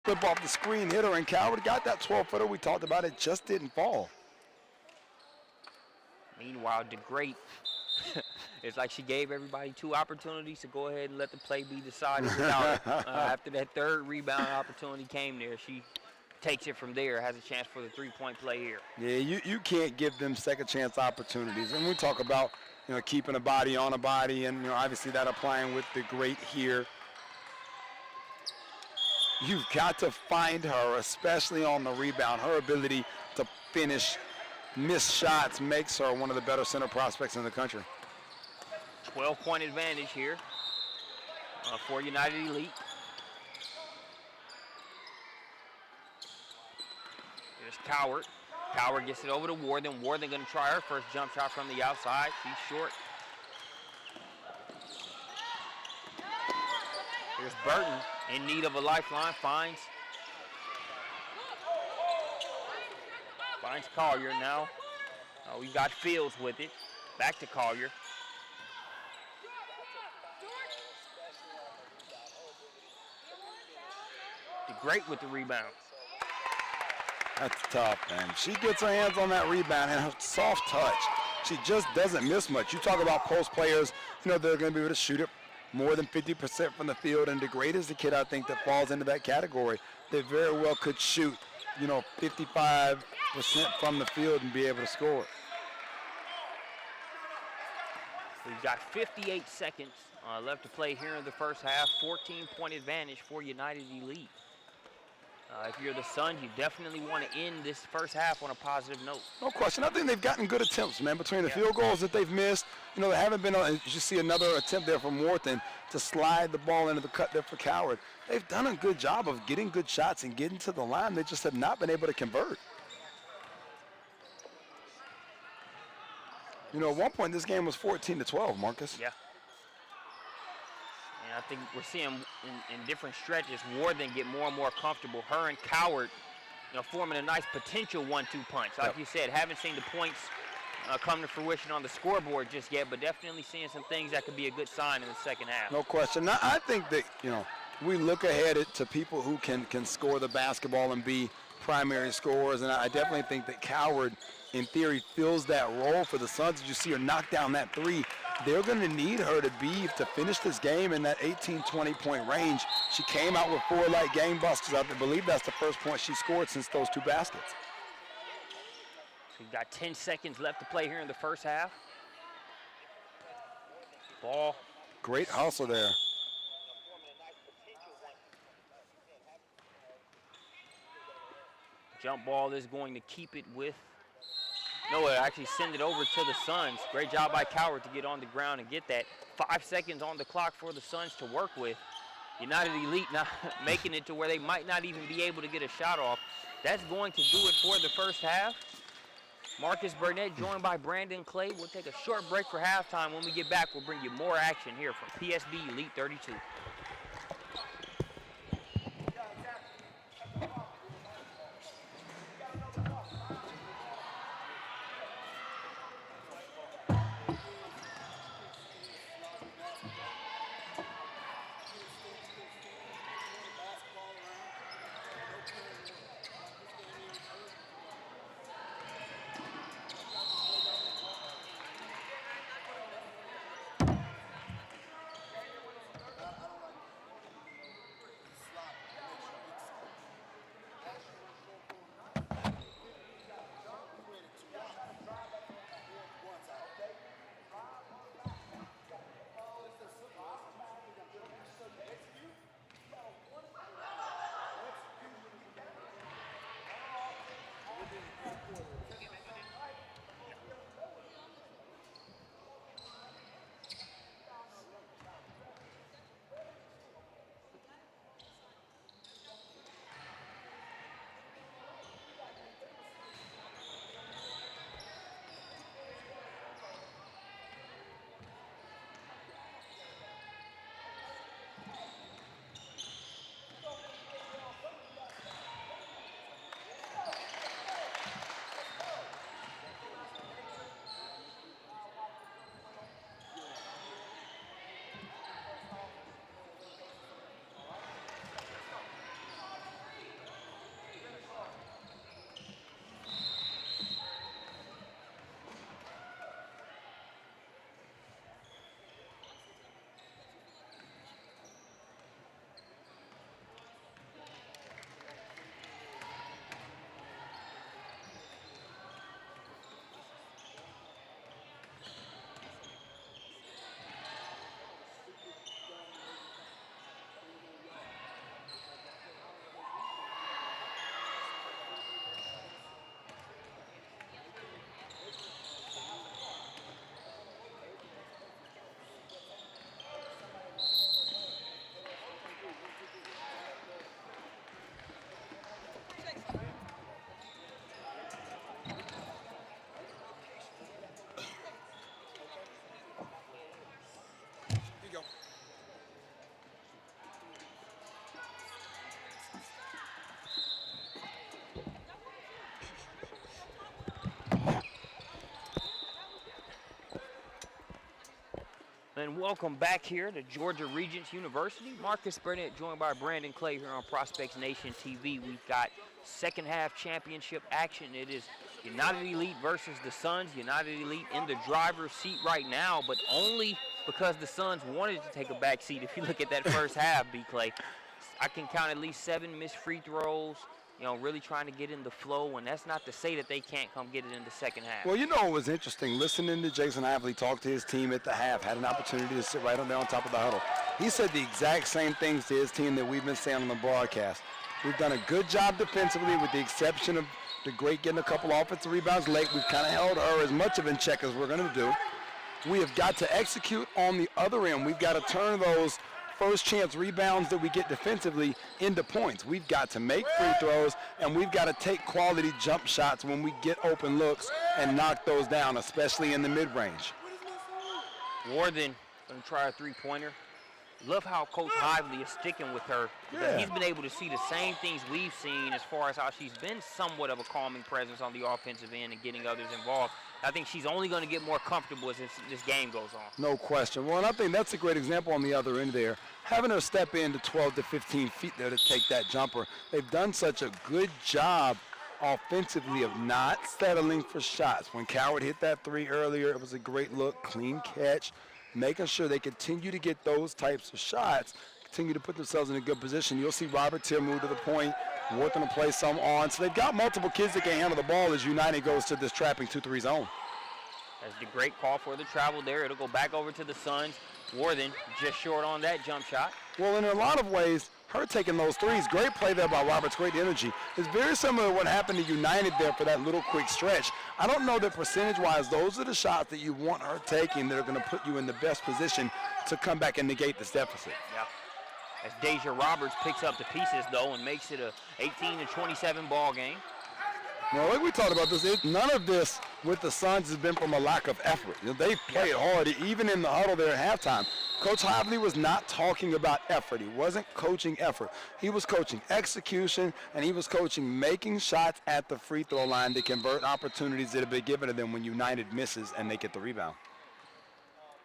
Flip off the screen, hit her, and Coward got that 12-footer. We talked about it, just didn't fall. Meanwhile, DeGreat, it's like she gave everybody 2 opportunities to go ahead and let the play be decided without her. After that 3rd rebound opportunity came there, she takes it from there, has a chance for the 3-point play here. Yeah, you can't give them second chance opportunities. And we talk about, keeping a body on a body, and, obviously that applying with DeGreat here. You've got to find her, especially on the rebound. Her ability to finish missed shots makes her one of the better center prospects in the country. 12-point advantage here for United Elite. Here's Coward. Coward gets it over to Warden. Warden going to try her first jump shot from the outside. She's short. Here's Burton in need of a lifeline. Finds Collier now. We've got Fields with it. Back to Collier. DeGreat with the rebound. That's tough, man. She gets her hands on that rebound, and her soft touch, she just doesn't miss much. You talk about post players, they're going to be able to shoot it more than 50% from the field, and DeGreat is the kid I think that falls into that category. They very well could shoot, 55% from the field and be able to score. We've got 58 seconds left to play here in the first half. 14-point advantage for United Elite. If you're the Suns, you definitely want to end this first half on a positive note. No question. I think they've gotten good attempts, man, between the field goals that they've missed. They haven't been on. You see another attempt there from Wharton to slide the ball into the cut there for Coward. They've done a good job of getting good shots and getting to the line. They just have not been able to convert. At one point, this game was 14-12, Marcus. Yeah. And I think we're seeing in different stretches, Warden get more and more comfortable. Her and Coward, forming a nice potential 1-2 punch. Like you said, haven't seen the points come to fruition on the scoreboard just yet, but definitely seeing some things that could be a good sign in the second half. No question. Now, I think that, we look ahead to people who can score the basketball and be primary scorers, and I definitely think that Coward, in theory, fills that role for the Suns. As you see her knock down that 3, they're going to need her to finish this game in that 18-20 point range. She came out with 4 like game busters. I believe that's the first point she scored since those 2 baskets. So we've got 10 seconds left to play here in the first half. Ball. Great hustle there. Jump ball is going to keep it with. No, it actually send it over to the Suns. Great job by Coward to get on the ground and get that. 5 seconds on the clock for the Suns to work with. United Elite not making it to where they might not even be able to get a shot off. That's going to do it for the first half. Marcus Burnett joined by Brandon Clay. We'll take a short break for halftime. When we get back, we'll bring you more action here from PSB Elite 32. And welcome back here to Georgia Regents University. Marcus Burnett joined by Brandon Clay here on Prospects Nation TV. We've got second half championship action. It is United Elite versus the Suns. United Elite in the driver's seat right now, but only because the Suns wanted to take a back seat. If you look at that first half, B. Clay, I can count at least 7 missed free throws. You know, really trying to get in the flow, and that's not to say that they can't come get it in the second half. Well, you know it was interesting listening to Jason Havley talk to his team at the half. Had an opportunity to sit right on there on top of the huddle. He said the exact same things to his team that we've been saying on the broadcast. We've done a good job defensively with the exception of the great getting a couple offensive rebounds late. We've kind of held her as much of in check as we're going to do. We have got to execute on the other end. We've got to turn those first chance rebounds that we get defensively into points. We've got to make free throws, and we've got to take quality jump shots when we get open looks and knock those down, especially in the mid-range. Warden going to try a three-pointer. Love how Coach Lively is sticking with her. Yeah. He's been able to see the same things we've seen as far as how she's been somewhat of a calming presence on the offensive end and getting others involved. I think she's only going to get more comfortable as this game goes on. No question. Well, and I think that's a great example on the other end there. Having her step into 12 to 15 feet there to take that jumper. They've done such a good job offensively of not settling for shots. When Coward hit that three earlier, it was a great look, clean catch, making sure they continue to get those types of shots, continue to put themselves in a good position. You'll see Robert Tier move to the point, working to play some on. So they've got multiple kids that can handle the ball as United goes to this trapping 2-3 zone. That's the great call for the travel there. It'll go back over to the Suns. Warden just short on that jump shot. Well, in a lot of ways, her taking those threes, great play there by Roberts, great energy. It's very similar to what happened to United there for that little quick stretch. I don't know that percentage-wise, those are the shots that you want her taking that are going to put you in the best position to come back and negate this deficit. Yeah. As Deja Roberts picks up the pieces, though, and makes it a 18-27 ball game. Well, like we talked about this, none of this with the Suns has been from a lack of effort. You know, they've played hard, even in the huddle there at halftime. Coach Havley was not talking about effort. He wasn't coaching effort. He was coaching execution, and he was coaching making shots at the free throw line to convert opportunities that have been given to them when United misses and they get the rebound.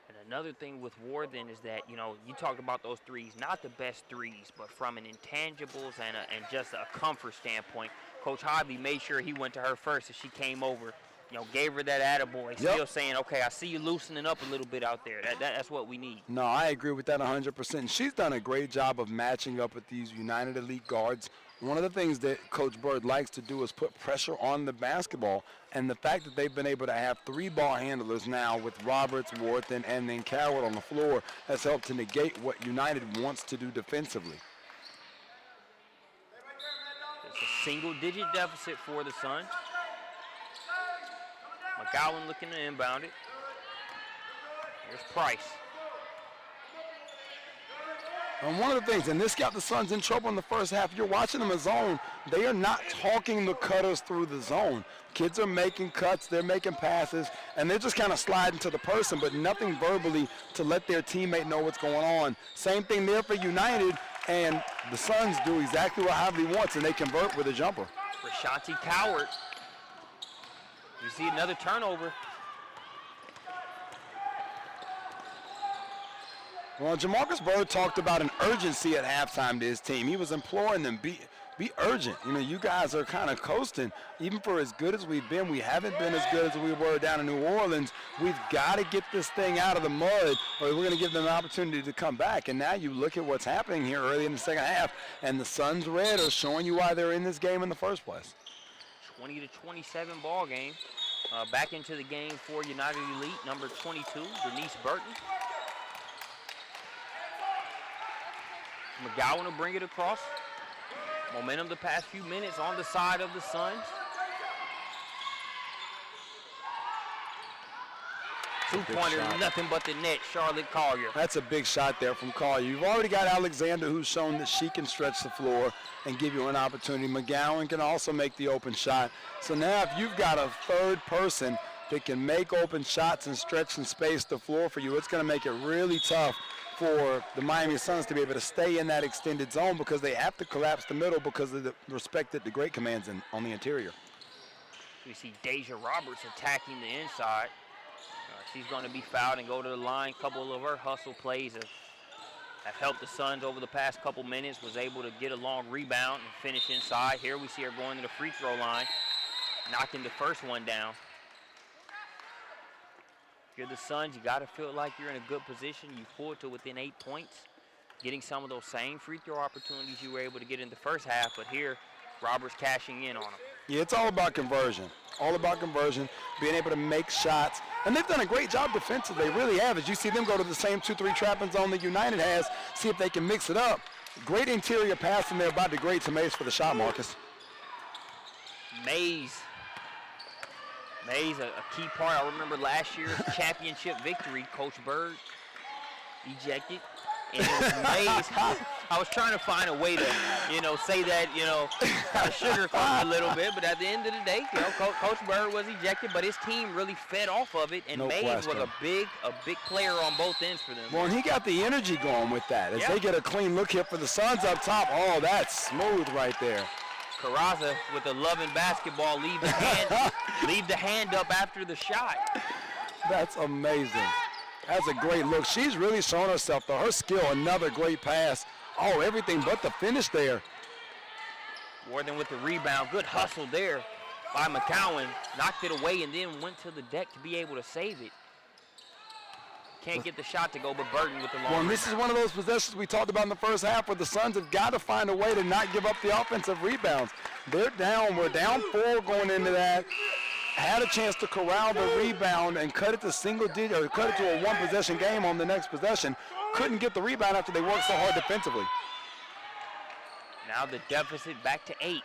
And another thing with Warden is that, you know, you talked about those threes, not the best threes, but from an intangibles and just a comfort standpoint, Coach Havley made sure he went to her first as she came over. You know, gave her that attaboy, still saying, okay, I see you loosening up a little bit out there. That's what we need. No, I agree with that 100%. She's done a great job of matching up with these United Elite guards. One of the things that Coach Bird likes to do is put pressure on the basketball, and the fact that they've been able to have 3 ball handlers now with Roberts, Wharton, and then Coward on the floor has helped to negate what United wants to do defensively. It's a single-digit deficit for the Suns. McGowan looking to inbound it. Here's Price. And one of the things, and this got the Suns in trouble in the first half, you're watching them in zone, they are not talking the cutters through the zone. Kids are making cuts, they're making passes, and they're just kind of sliding to the person, but nothing verbally to let their teammate know what's going on. Same thing there for United, and the Suns do exactly what Havley wants, and they convert with a jumper. Rashanti Coward. You see another turnover. Well, Jamarcus Bird talked about an urgency at halftime to his team. He was imploring them, be urgent. You know, you guys are kind of coasting. Even for as good as we've been, we haven't been as good as we were down in New Orleans. We've got to get this thing out of the mud, or we're going to give them an opportunity to come back. And now you look at what's happening here early in the second half, and the Suns red are showing you why they're in this game in the first place. 20-27 ball game. Back into the game for United Elite, number 22, Denise Burton. McGowan will bring it across. Momentum the past few minutes on the side of the Suns. Two-pointer, nothing but the net, Charlotte Collier. That's a big shot there from Collier. You've already got Alexander, who's shown that she can stretch the floor and give you an opportunity. McGowan can also make the open shot. So now if you've got a third person that can make open shots and stretch and space the floor for you, it's going to make it really tough for the Miami Suns to be able to stay in that extended zone because they have to collapse the middle because of the respect that the great commands on the interior. We see Deja Roberts attacking the inside. she's going to be fouled and go to the line. A couple of her hustle plays have helped the Suns over the past couple minutes. Was able to get a long rebound and finish inside. Here we see her going to the free throw line, knocking the first one down. If you're the Suns, you got to feel like you're in a good position. You pull it to within 8 points, getting some of those same free throw opportunities you were able to get in the first half, but here, Roberts cashing in on them. Yeah, it's all about conversion. All about conversion, being able to make shots. And they've done a great job defensively. They really have. As you see them go to the same 2-3 trapping zone that United has, see if they can mix it up. Great interior passing there by DeGray to Mays for the shot, Marcus. Mays, a key part. I remember last year's championship victory, Coach Bird ejected. And it was Mays. I was trying to find a way to, say that, kind of sugarcoat it a little bit. But at the end of the day, Coach Bird was ejected, but his team really fed off of it. And Mays was a big player on both ends for them. Well, and he got the energy going with that. As they get a clean look here for the Suns up top. Oh, that's smooth right there. Carraza with the loving basketball, leave the hand up after the shot. That's amazing. That's a great look. She's really shown herself, though. Her skill, another great pass. Oh, everything but the finish there. Warden with the rebound. Good hustle there by McCowan. Knocked it away and then went to the deck to be able to save it. Can't get the shot to go, but Burton with the long Well, this is one of those possessions we talked about in the first half where the Suns have got to find a way to not give up the offensive rebounds. They're down. We're down 4 going into that. Had a chance to corral the rebound and cut it to single digit, or cut it to a 1-possession game on the next possession. Couldn't get the rebound after they worked so hard defensively. Now the deficit back to 8.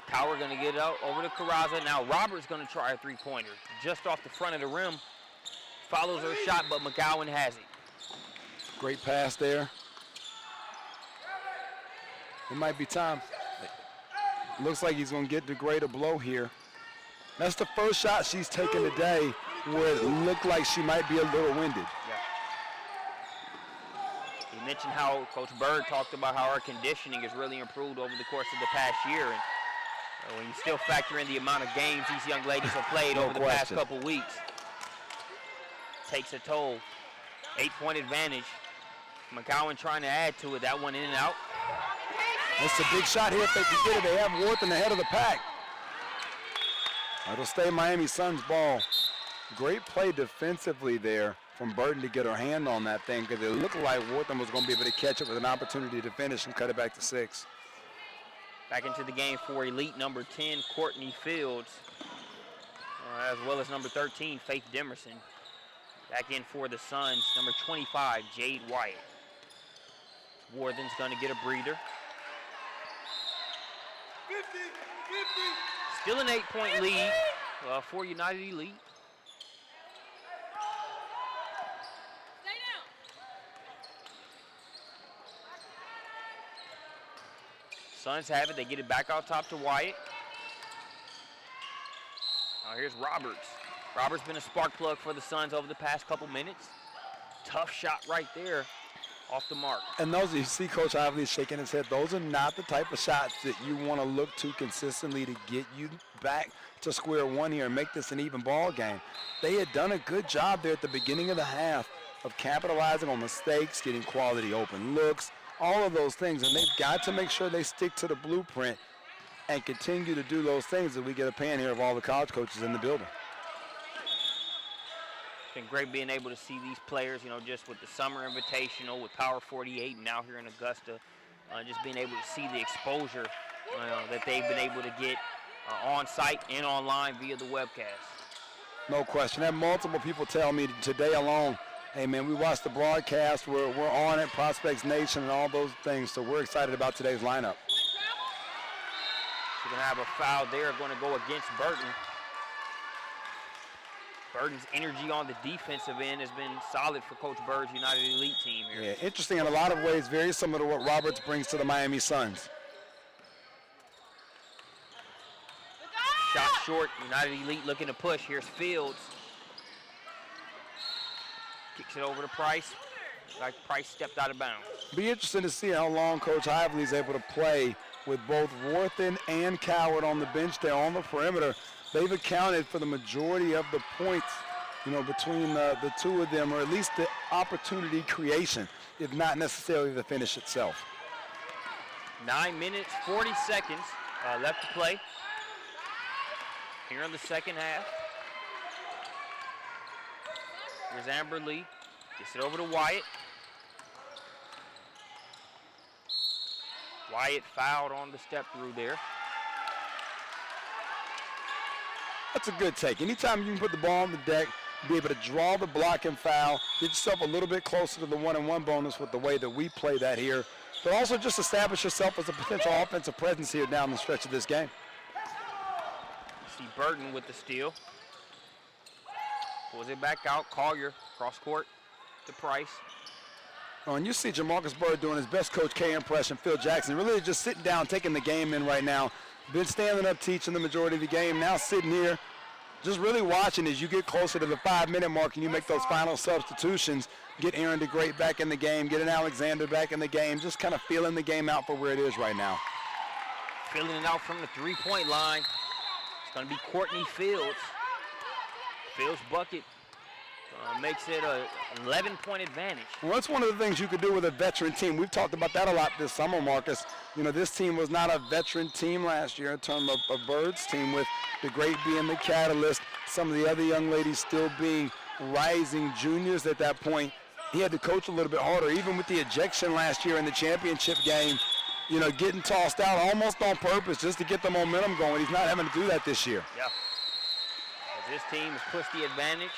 Power going to get out over to Carraza. Now Roberts going to try a three-pointer just off the front of the rim. Follows her shot, but McGowan has it. Great pass there. It might be time. Looks like he's going to get DeGray to blow here. That's the first shot she's taken today where it looked like she might be a little winded. Yeah. You mentioned how Coach Bird talked about how her conditioning has really improved over the course of the past year. And when you still factor in the amount of games these young ladies have played over the past couple weeks, takes a toll. 8-point advantage. McCowan trying to add to it. That one in and out. That's a big shot here if they can get it. They have Worth in the head of the pack. It'll stay Miami Suns ball. Great play defensively there from Burton to get her hand on that thing because it looked like Wortham was going to be able to catch it with an opportunity to finish and cut it back to 6. Back into the game for elite number 10, Courtney Fields, as well as number 13, Faith Demerson. Back in for the Suns, number 25, Jade White. Worthen's going to get a breather. 50. Still an 8-point lead for United Elite. Stay down. Suns have it. They get it back out top to Wyatt. Now here's Roberts. Roberts been a spark plug for the Suns over the past couple minutes. Tough shot right there off the mark. And those, you see Coach Ively shaking his head, those are not the type of shots that you want to look to consistently to get you back to square one here and make this an even ball game. They had done a good job there at the beginning of the half of capitalizing on mistakes, getting quality open looks, all of those things. And they've got to make sure they stick to the blueprint and continue to do those things as we get a pan here of all the college coaches in the building. It's been great being able to see these players, just with the Summer Invitational, with Power 48, and now here in Augusta, just being able to see the exposure that they've been able to get on site and online via the webcast. No question. I had multiple people tell me today alone, hey man, we watched the broadcast, we're on it, Prospects Nation and all those things, so we're excited about today's lineup. We're going to have a foul there, going to go against Burton. Burton's energy on the defensive end has been solid for Coach Bird's United Elite team here. Yeah, interesting in a lot of ways, very similar to what Roberts brings to the Miami Suns. Shot short, United Elite looking to push. Here's Fields. Kicks it over to Price. Like Price stepped out of bounds. Be interesting to see how long Coach Ively is able to play with both Worthen and Coward on the bench there on the perimeter. They've accounted for the majority of the points between the two of them, or at least the opportunity creation, if not necessarily the finish itself. 9 minutes, 40 seconds left to play here in the second half. Here's Amber Lee. Gets it over to Wyatt. Wyatt fouled on the step through there. That's a good take. Anytime you can put the ball on the deck, be able to draw the block and foul, get yourself a little bit closer to the 1-and-1 bonus with the way that we play that here, but also just establish yourself as a potential offensive presence here down the stretch of this game. See Burton with the steal. Pulls it back out. Collier cross court to Price. Oh, and you see Jamarcus Bird doing his best Coach K impression, Phil Jackson, really just sitting down, taking the game in right now. Been standing up teaching the majority of the game, now sitting here, just really watching as you get closer to the 5-minute mark and you make those final substitutions, get Aaron DeGreat back in the game, get an Alexander back in the game, just kind of feeling the game out for where it is right now. Filling it out from the three-point line. It's going to be Courtney Fields. Fields' bucket makes it an 11-point advantage. Well, that's one of the things you could do with a veteran team. We've talked about that a lot this summer, Marcus. This team was not a veteran team last year in terms of Bird's team, with DeGreat being the catalyst, some of the other young ladies still being rising juniors at that point. He had to coach a little bit harder, even with the ejection last year in the championship game, getting tossed out almost on purpose just to get the momentum going. He's not having to do that this year. Yeah. As this team has pushed the advantage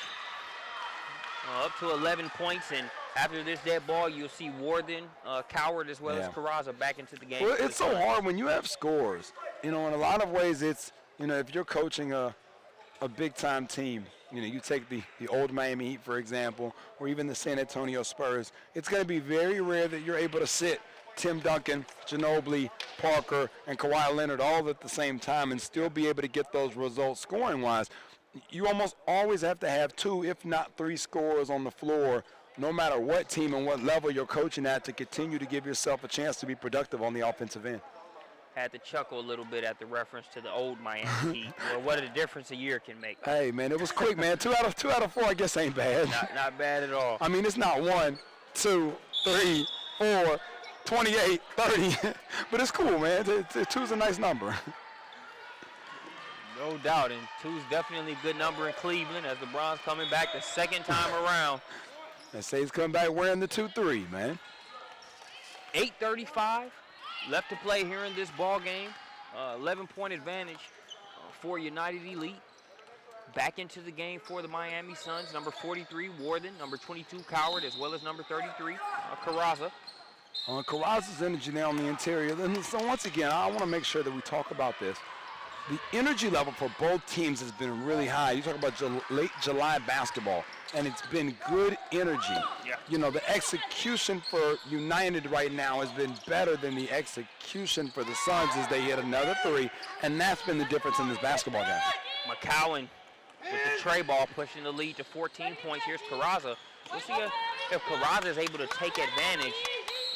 up to 11 points, and after this dead ball, you'll see Warden, Coward, as well as Carrazza back into the game. Well, it's so hard when you have scores. In a lot of ways, it's, if you're coaching a big-time team, you take the old Miami Heat, for example, or even the San Antonio Spurs, it's going to be very rare that you're able to sit Tim Duncan, Ginobili, Parker, and Kawhi Leonard all at the same time and still be able to get those results scoring-wise. You almost always have to have 2, if not 3 scorers on the floor, no matter what team and what level you're coaching at, to continue to give yourself a chance to be productive on the offensive end. Had to chuckle a little bit at the reference to the old Miami Heat, or what a difference a year can make. Hey, man, it was quick, man. 2 out of 4, I guess, ain't bad. Not bad at all. I mean, it's not 1, 2, 3, 4, 28, 30, but it's cool, man. 2's a nice number. No doubt, and 2's definitely a good number in Cleveland as the Browns coming back the second time around. They say he's coming back wearing the 2-3, man. 8:35 left to play here in this ball game. 11-point advantage for United Elite. Back into the game for the Miami Suns. Number 43, Warden. Number 22, Coward, as well as number 33, Carrazza. On Carrazza's energy now on the interior. And so once again, I want to make sure that we talk about this. The energy level for both teams has been really high. You talk about late July basketball, and it's been good energy. Yeah. The execution for United right now has been better than the execution for the Suns as they hit another 3, and that's been the difference in this basketball game. McCowan with the tray ball pushing the lead to 14 points. Here's Carrazza. We'll see if Carrazza is able to take advantage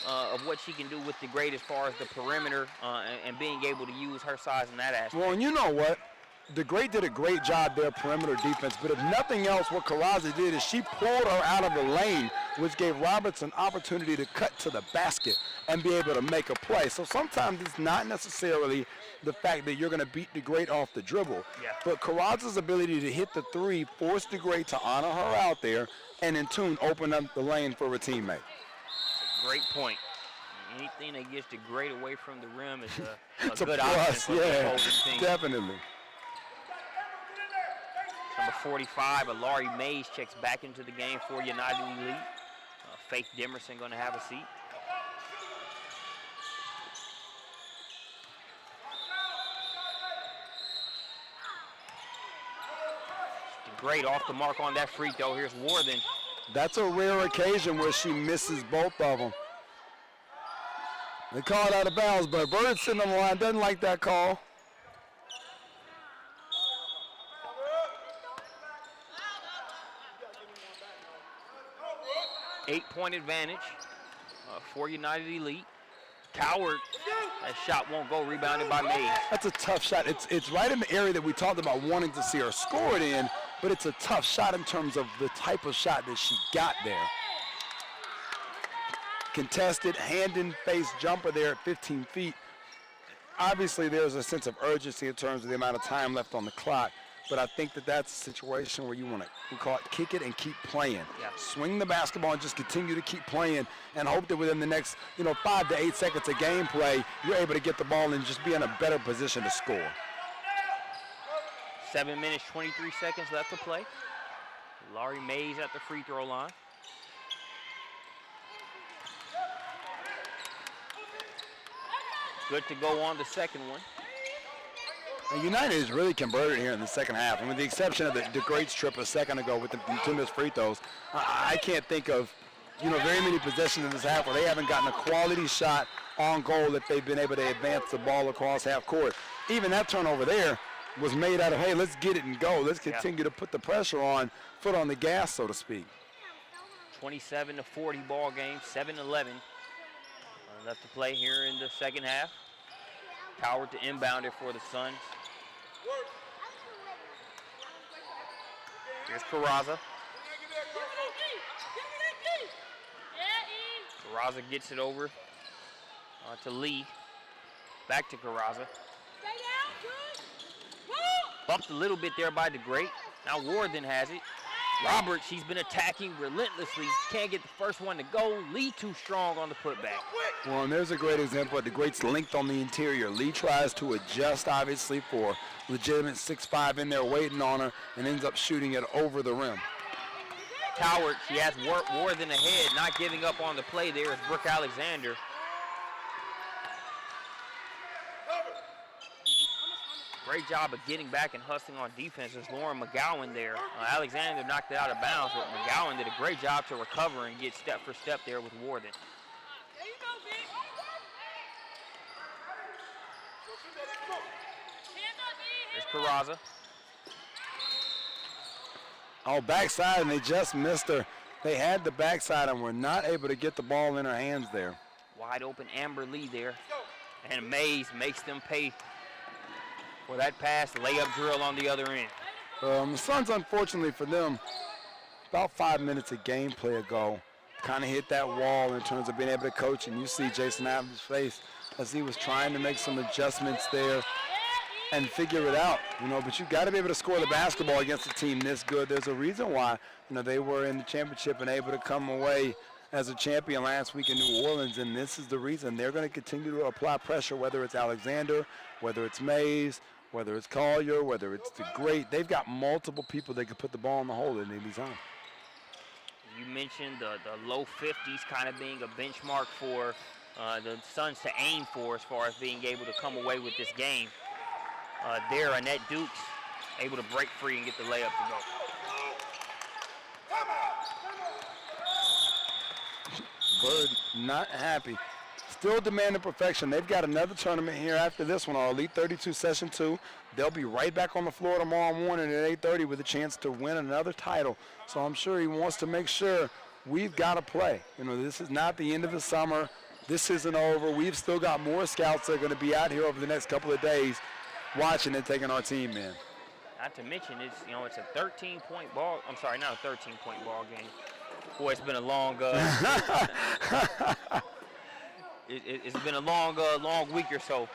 of what she can do with DeGreat as far as the perimeter and being able to use her size in that aspect. Well, and you know what? DeGreat did a great job there, perimeter defense, but if nothing else, what Carrazza did is she pulled her out of the lane, which gave Roberts an opportunity to cut to the basket and be able to make a play. So sometimes it's not necessarily the fact that you're going to beat DeGreat off the dribble, but Carrazza's ability to hit the 3 forced DeGreat to honor her out there and in turn open up the lane for a teammate. Great point. Anything that gets DeGreat away from the rim is a it's good a plus, option for the opposing team. Definitely. Number 45, Laurie Mays checks back into the game for United Elite. Faith Demerson going to have a seat. DeGreat off the mark on that free throw. Here's Warden. That's a rare occasion where she misses both of them. They call it out of bounds, but Bird sitting on the line doesn't like that call. Eight-point advantage for United Elite. Coward, that shot won't go, rebounded by Mays. That's a tough shot. It's right in the area that we talked about wanting to see her score it in, but it's a tough shot in terms of the type of shot that she got there. Contested, hand in face jumper there at 15 feet. Obviously, there's a sense of urgency in terms of the amount of time left on the clock, but I think that that's a situation where you want to, we call it kick it and keep playing. Yeah. Swing the basketball and just continue to keep playing and hope that within the next, 5 to 8 seconds of gameplay, you're able to get the ball and just be in a better position to score. 7 minutes, 23 seconds left to play. Laurie Mays at the free throw line. Good to go on the second one. And United is really converted here in the second half. And with the exception of the great strip a second ago with the two missed free throws, I can't think of, very many possessions in this half where they haven't gotten a quality shot on goal that they've been able to advance the ball across half court. Even that turnover there was made out of, hey, let's get it and go. Let's continue to put the pressure on, foot on the gas, so to speak. 27-40 ball game, 7-11 left to play here in the second half. Coward to inbound it for the Suns. Here's Carraza. Carraza gets it over to Lee. Back to Carraza. Bumped a little bit there by DeGreat. Now Warden has it. Robert, she's been attacking relentlessly. Can't get the first one to go. Lee too strong on the putback. Well, and there's a great example of DeGreat's length on the interior. Lee tries to adjust, obviously, for legitimate 6'5" in there waiting on her and ends up shooting it over the rim. Coward, she has Warden ahead, not giving up on the play there is Brooke Alexander. Great job of getting back and hustling on defense is Lauren McGowan there. Alexander knocked it out of bounds, but McGowan did a great job to recover and get step for step there with Warden. There's Carraza. Oh, backside, and they just missed her. They had the backside and were not able to get the ball in her hands there. Wide open Amber Lee there. And Mays makes them pay for that pass, layup drill on the other end. The Suns, unfortunately for them, about 5 minutes of gameplay ago, kind of hit that wall in terms of being able to coach. And you see Jason Adams' face as he was trying to make some adjustments there and figure it out, but you got to be able to score the basketball against a team this good. There's a reason why, they were in the championship and able to come away as a champion last week in New Orleans, and this is the reason. They're going to continue to apply pressure, whether it's Alexander, whether it's Mays, whether it's Collier, whether it's DeGreat. They've got multiple people that can put the ball in the hole at any time. You mentioned the low 50s kind of being a benchmark for the Suns to aim for as far as being able to come away with this game. There, Annette Dukes able to break free and get the layup to go. Bird not happy. Still demanding perfection. They've got another tournament here after this one, our Elite 32 Session 2. They'll be right back on the floor tomorrow morning at 8:30 with a chance to win another title. So I'm sure he wants to make sure we've got to play. This is not the end of the summer. This isn't over. We've still got more scouts that are going to be out here over the next couple of days watching and taking our team in. Not to mention, it's a 13-point ball. I'm sorry, not a 13-point ball game. Boy, it's been a long. It's been a long week or so,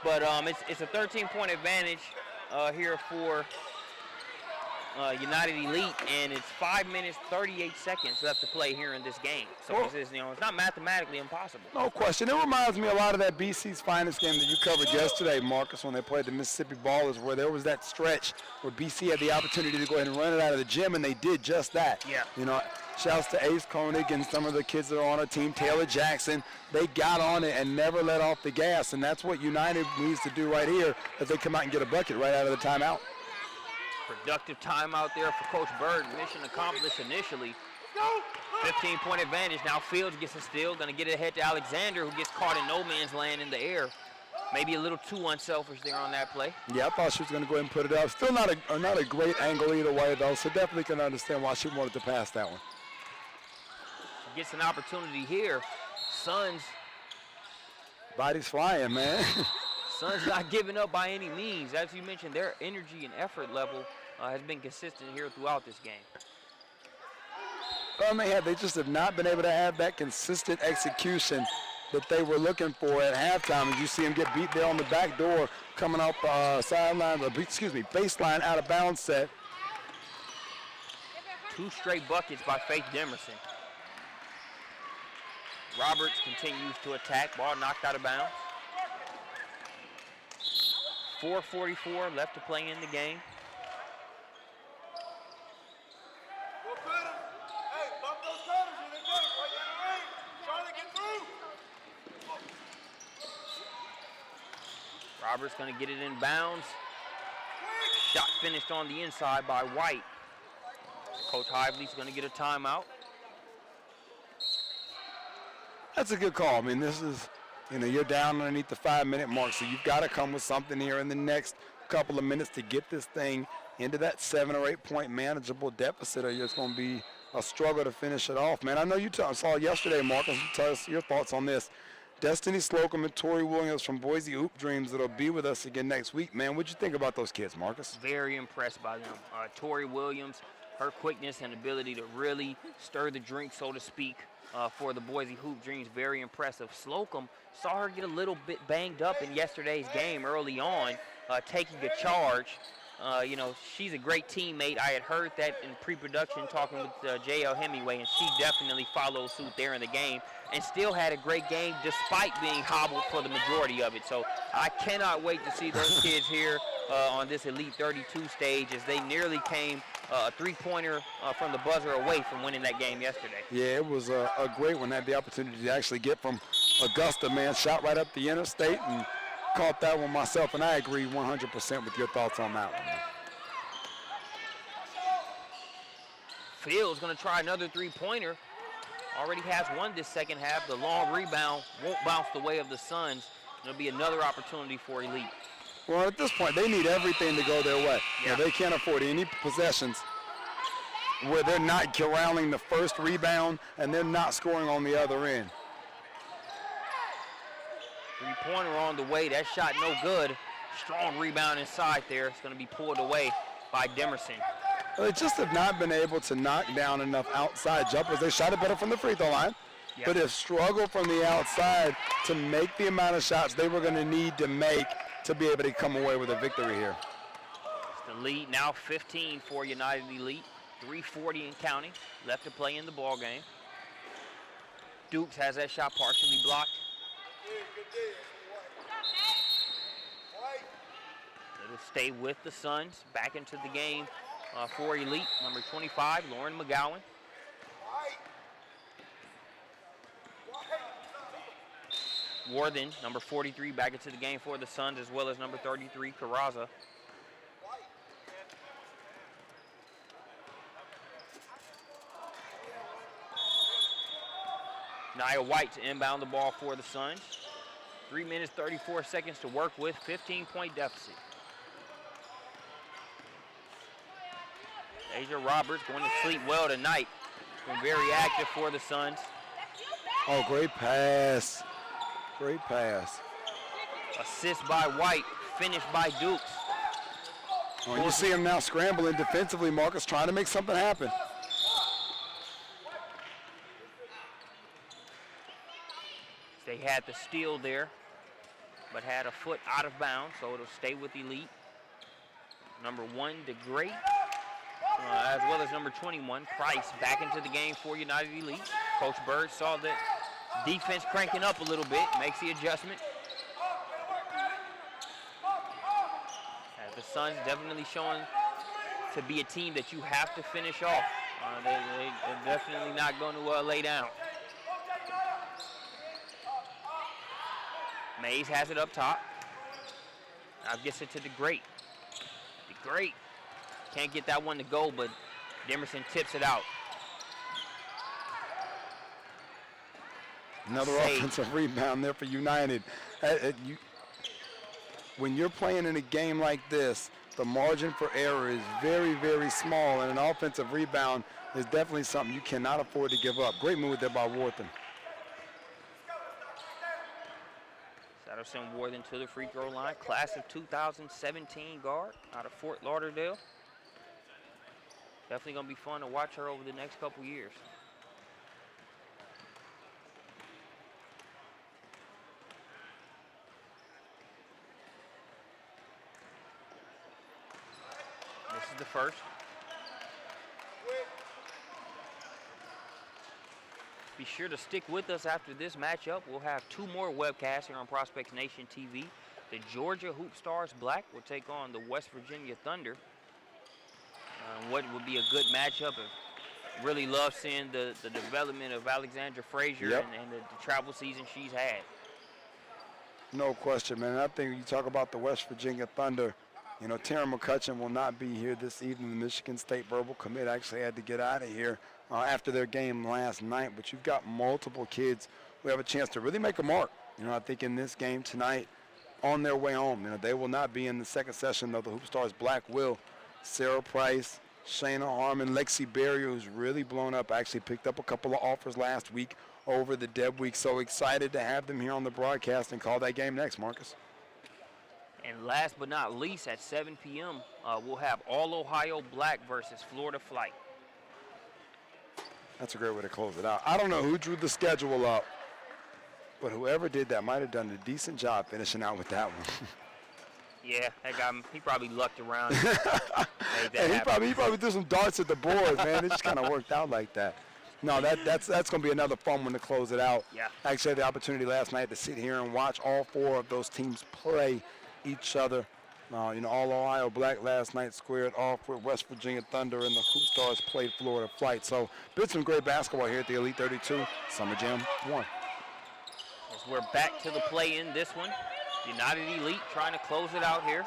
but it's a 13-point advantage here for United Elite, and it's 5 minutes 38 seconds left to play here in this game. So it's not mathematically impossible. No question. It reminds me a lot of that BC's Finest game that you covered yesterday, Marcus, when they played the Mississippi Ballers, where there was that stretch where BC had the opportunity to go ahead and run it out of the gym, and they did just that. Yeah. Shouts to Ace Koenig and some of the kids that are on our team, Taylor Jackson. They got on it and never let off the gas, and that's what United needs to do right here, that they come out and get a bucket right out of the timeout. Productive timeout there for Coach Bird. Mission accomplished initially. 15-point advantage. Now Fields gets a steal. Going to get it ahead to Alexander, who gets caught in no man's land in the air. Maybe a little too unselfish there on that play. Yeah, I thought she was going to go ahead and put it up. Still not a great angle either way, though, so definitely can understand why she wanted to pass that one. Gets an opportunity here. Suns Body's flying, man. Suns not giving up by any means. As you mentioned, their energy and effort level has been consistent here throughout this game. Well, they just have not been able to have that consistent execution that they were looking for at halftime. As you see them get beat there on the back door, coming up baseline out of bounds set. 2 straight buckets by Faith Demerson. Roberts continues to attack. Ball knocked out of bounds. 4:44 left to play in the game. Roberts going to get it in bounds. Shot finished on the inside by White. Coach Hively's going to get a timeout. That's a good call. This is, you're down underneath the 5-minute mark, so you've got to come with something here in the next couple of minutes to get this thing into that 7 or 8 point manageable deficit, or it's going to be a struggle to finish it off, man. I know you saw yesterday, Marcus. Tell us your thoughts on this. Destiny Slocum and Tori Williams from Boise Hoop Dreams that'll be with us again next week, man. What'd you think about those kids, Marcus? Very impressed by them. Tori Williams, her quickness and ability to really stir the drink, so to speak, for the Boise Hoop Dreams, very impressive. Slocum saw her get a little bit banged up in yesterday's game early on, taking a charge. She's a great teammate. I had heard that in pre-production talking with J.L. Hemingway, and she definitely followed suit there in the game and still had a great game despite being hobbled for the majority of it. So I cannot wait to see those kids here on this Elite 32 stage, as they nearly came a 3-pointer from the buzzer away from winning that game yesterday. Yeah, it was a great one. I had the opportunity to actually get from Augusta, man. Shot right up the interstate and caught that one myself, and I agree 100% with your thoughts on that one. Fields going to try another 3-pointer. Already has one this second half. The long rebound won't bounce the way of the Suns. It'll be another opportunity for Elite. Well, at this point, they need everything to go their way. Yeah. They can't afford any possessions where they're not corralling the first rebound and they're not scoring on the other end. 3-pointer on the way. That shot no good. Strong rebound inside there. It's going to be pulled away by Demerson. They just have not been able to knock down enough outside jumpers. They shot it better from the free throw line, but have struggled from the outside to make the amount of shots they were going to need to make to be able to come away with a victory here. It's the lead now 15 for United Elite. 3:40 and counting left to play in the ball game. Dukes has that shot partially blocked. It'll stay with the Suns. Back into the game for Elite, number 25, Lauren McGowan. Worthen, number 43, back into the game for the Suns, as well as number 33, Carraza. Nia White to inbound the ball for the Suns. 3 minutes, 34 seconds to work with, 15-point deficit. Asia Roberts going to sleep well tonight. Been very active for the Suns. Oh, great pass. Great pass. Assist by White, finish by Dukes. Oh, you see him now scrambling defensively, Marcus, trying to make something happen. They had the steal there, but had a foot out of bounds, so it'll stay with Elite. Number 1, DeGray, as well as number 21, Price, back into the game for United Elite. Coach Bird saw the defense cranking up a little bit, makes the adjustment. As the Suns definitely showing to be a team that you have to finish off. They're definitely not going to lay down. Mays has it up top. Now gets it to DeGray. DeGray can't get that one to go, but Demerson tips it out. Another offensive rebound there for United. When you're playing in a game like this, the margin for error is very, very small, and an offensive rebound is definitely something you cannot afford to give up. Great move there by Worthen. That'll send Worthing to the free throw line. Class of 2017 guard out of Fort Lauderdale. Definitely going to be fun to watch her over the next couple years. This is the first. Be sure to stick with us after this matchup. We'll have 2 more webcasts here on Prospects Nation TV. The Georgia Hoop Stars Black will take on the West Virginia Thunder. What would be a good matchup? Really love seeing the development of Alexandra Frazier and the travel season she's had. No question, man. I think you talk about the West Virginia Thunder. You know, Taryn McCutcheon will not be here this evening. The Michigan State verbal commit actually had to get out of here after their game last night. But you've got multiple kids who have a chance to really make a mark. You know, I think in this game tonight, on their way home, you know, they will not be in the second session, though the Hoop Stars Black will. Sarah Price, Shayna Harmon, Lexi Barrier, who's really blown up, actually picked up a couple of offers last week over the Deb Week. So excited to have them here on the broadcast and call that game next, Marcus. And last but not least, at 7 p.m., we'll have All Ohio Black versus Florida Flight. That's a great way to close it out. I don't know who drew the schedule up, but whoever did that might have done a decent job finishing out with that one. Yeah, that guy, he probably lucked around. And he probably threw some darts at the board, man. It just kind of worked out like that. No, that's going to be another fun one to close it out. Yeah. I actually had the opportunity last night to sit here and watch all 4 of those teams play each other. You know, All Ohio Black last night squared off with West Virginia Thunder, and the Hoop Stars played Florida Flight. So, been some great basketball here at the Elite 32. Summer Jam 1. As we're back to the play in this one. United Elite trying to close it out here.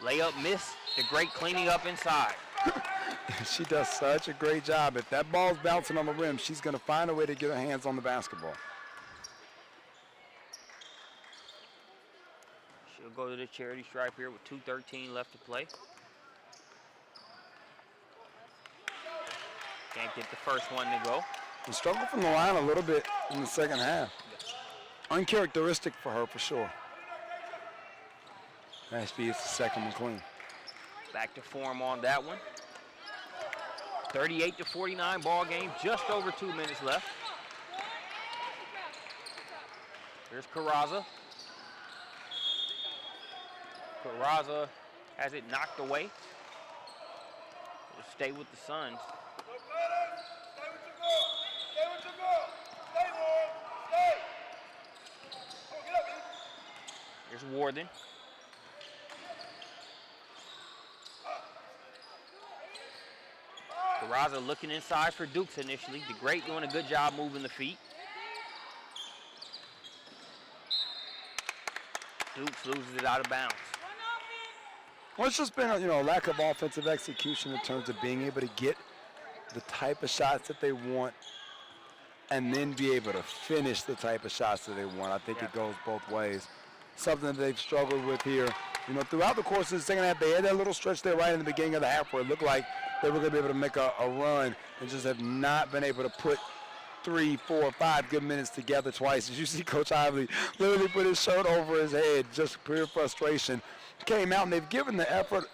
Layup miss. The great cleaning up inside. She does such a great job. If that ball's bouncing on the rim, she's going to find a way to get her hands on the basketball. She'll go to the charity stripe here with 2:13 left to play. Can't get the first one to go. And struggled from the line a little bit in the second half. Uncharacteristic for her, for sure. Ashby is the second one clean. Back to form on that one. 38-49 ball game, just over 2 minutes left. Here's Carraza. Carraza has it knocked away. It'll stay with the Suns. Here's Worthing. Carraza looking inside for Dukes initially. The great doing a good job moving the feet. Dukes loses it out of bounds. Well, it's just been a lack of offensive execution in terms of being able to get the type of shots that they want and then be able to finish the type of shots that they want. I think it goes both ways. Something that they've struggled with here. You know, throughout the course of the second half, they had that little stretch there right in the beginning of the half where it looked like they were going to be able to make a run and just have not been able to put 3, 4, 5 good minutes together twice. As you see Coach Ively literally put his shirt over his head, just pure frustration. Came out and they've given the effort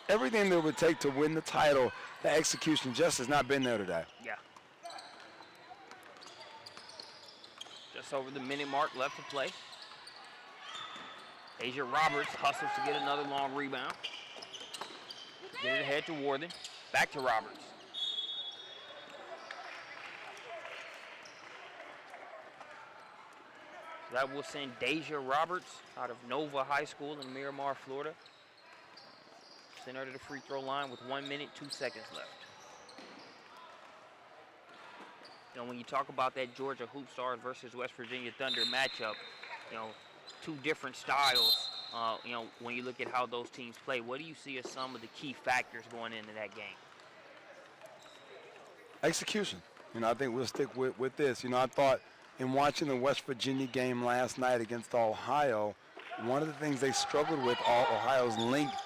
everything that it would take to win the title. The execution just has not been there today. Yeah. Just over the minute mark left to play. Asia Roberts hustles to get another long rebound. Get it ahead to Worthing. Back to Roberts. So that will send Deja Roberts out of Nova High School in Miramar, Florida. Send her to the free throw line with 1 minute, 2 seconds left. You know, when you talk about that Georgia Hoop Stars versus West Virginia Thunder matchup, you know, 2 different styles. You know, when you look at how those teams play, what do you see as some of the key factors going into that game? Execution. You know, I think we'll stick with this. You know, I thought in watching the West Virginia game last night against Ohio, one of the things they struggled with, Ohio's length,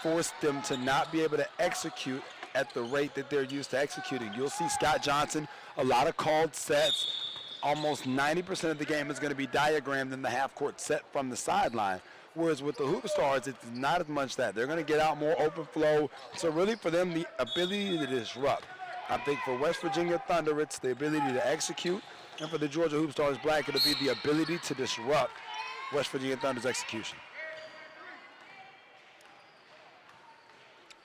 forced them to not be able to execute at the rate that they're used to executing. You'll see Scott Johnson, a lot of called sets, almost 90% of the game is going to be diagrammed in the half-court set from the sideline. Whereas with the Hoop Stars, it's not as much that. They're going to get out more open flow. So really for them, the ability to disrupt. I think for West Virginia Thunder, it's the ability to execute. And for the Georgia Hoop Stars Black, it'll be the ability to disrupt West Virginia Thunder's execution.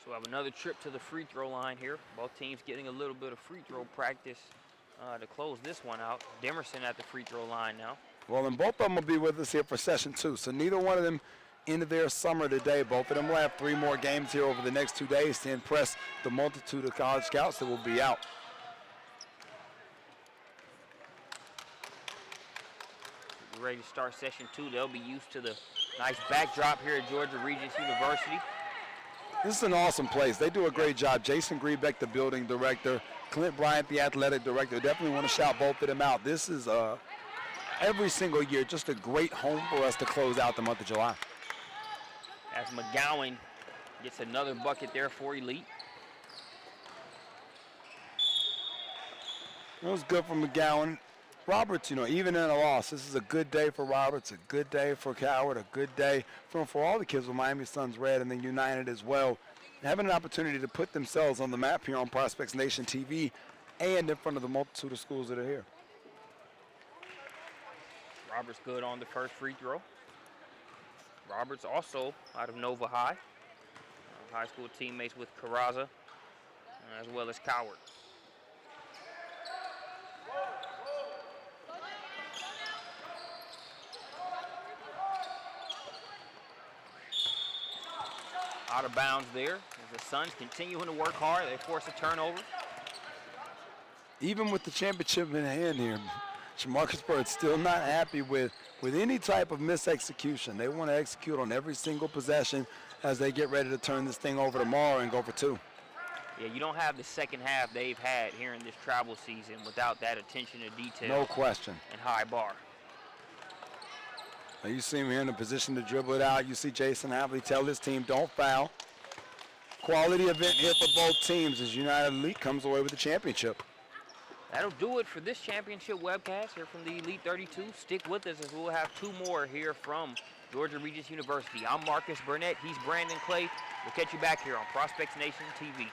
So we have another trip to the free throw line here. Both teams getting a little bit of free throw practice to close this one out. Demerson at the free throw line now. Well, and both of them will be with us here for session 2. So neither one of them into their summer today. Both of them will have 3 more games here over the next 2 days to impress the multitude of college scouts that will be out. We're ready to start session 2. They'll be used to the nice backdrop here at Georgia Regents University. This is an awesome place. They do a great job. Jason Greenbeck, the building director, Clint Bryant, the athletic director. Definitely want to shout both of them out. This is every single year just a great home for us to close out the month of July. As McGowan gets another bucket there for Elite. It was good for McGowan. Roberts, even in a loss, this is a good day for Roberts, a good day for Coward, a good day for all the kids with Miami Suns Red and then United as well. Having an opportunity to put themselves on the map here on Prospects Nation TV and in front of the multitude of schools that are here. Roberts good on the first free throw. Roberts also out of Nova High. High school teammates with Carraza as well as Coward. Out of bounds there as the Suns continuing to work hard. They force a turnover. Even with the championship in hand here, Jamarcus Bird's still not happy with any type of misexecution. They want to execute on every single possession as they get ready to turn this thing over tomorrow and go for 2. Yeah, you don't have the second half they've had here in this travel season without that attention to detail. No question. And high bar. Now you see him here in a position to dribble it out. You see Jason Havley tell his team, don't foul. Quality event here for both teams as United Elite comes away with the championship. That'll do it for this championship webcast here from the Elite 32. Stick with us as we'll have 2 more here from Georgia Regents University. I'm Marcus Burnett. He's Brandon Clay. We'll catch you back here on Prospects Nation TV.